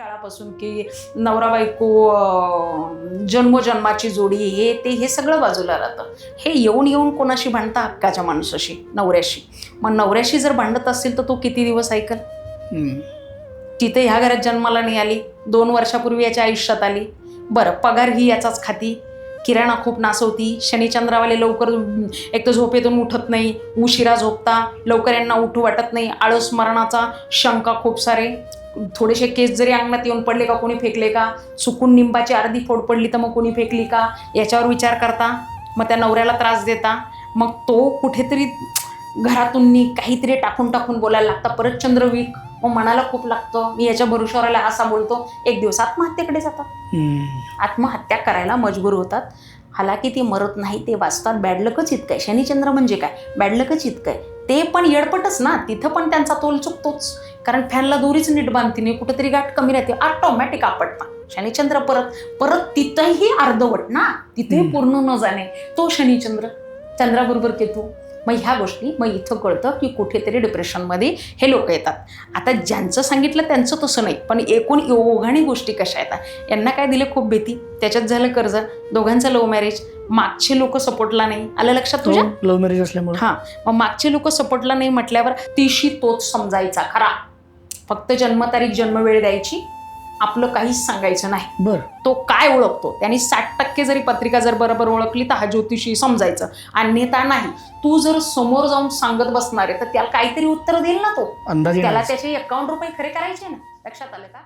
काळापासून की नवरा बायको जन्मोजन्माची जोडी हे सगळं बाजूला राहतं. हे येऊन कोणाशी भांडता? हक्काच्या माणसाशी, नवऱ्याशी. मग नवऱ्याशी जर भांडत असेल तर तो किती दिवस ऐकल? तिथे ह्या घरात जन्माला नाही आली, 2 वर्षापूर्वी याच्या आयुष्यात आली. बरं, पगार ही याचाच खाती, किराणा खूप नासवती, शनिचंद्रावाले लवकर एक तर झोपेतून उठत नाही, उशिरा झोपता, लवकर यांना उठू वाटत नाही, आळस मरणाचा शंका खूप सारे. थोडेसे केस जरी अंगणात येऊन पडले का कोणी फेकले का, चुकून निंबाची अर्धी फोड पडली तर मग कोणी फेकली का, याच्यावर विचार करता. मग त्या नवऱ्याला त्रास देता. मग तो कुठेतरी घरातून काहीतरी टाकून बोलायला लागता. परत चंद्रवीक, मग मनाला खूप लागतं, मी याच्या भरोश्यावर आला असा बोलतो. एक दिवस आत्महत्येकडे जातात. आत्महत्या करायला मजबूर होतात. हालाकी ती मरत नाही, ते वाचतात. बॅडलकच इतकं आहे. शनिचंद्र म्हणजे काय? बॅडलकच इतकं आहे. ते पण येडपटच ना, तिथं पण त्यांचा तोल चुकतोच. कारण फॅनला दोरीच नीट बांधती नाही, कुठेतरी गाठ कमी राहते, ऑटोमॅटिक आपटता. शनिचंद्र परत तिथंही अर्धवट ना, तिथे पूर्ण न जाणे, तो शनिचंद्र. चंद्राबरोबर केतू. मग ह्या गोष्टी मग इथं कळतं की कुठेतरी डिप्रेशनमध्ये हे लोक येतात. आता ज्यांचं सांगितलं त्यांचं तसं नाही, पण एकूण ओघाणी गोष्टी कशा येतात. यांना काय दिले? खूप भीती, त्याच्यात झालं कर्ज, दोघांचं लव्ह मॅरेज, मागचे लोक सपोर्टला नाही. आलं लक्षात तुझ्या? लव्ह मॅरेज असल्यामुळे. हां, मग मागचे लोक सपोर्टला नाही म्हटल्यावर तिशी तोच समजायचा खरा. फक्त जन्मतारीख जन्मवेळ द्यायची, आपलं काहीच सांगायचं नाही. बरं, तो काय ओळखतो त्याने 60% जरी पत्रिका जर बरोबर ओळखली तर हा ज्योतिषी समजायचं, अन्यथा नाही. तू जर समोर जाऊन सांगत बसणार आहे तर त्याला काहीतरी उत्तर देईल ना तो. अंदाजे त्याला त्याचे 51 रुपये खरे करायचे ना. लक्षात आलं का?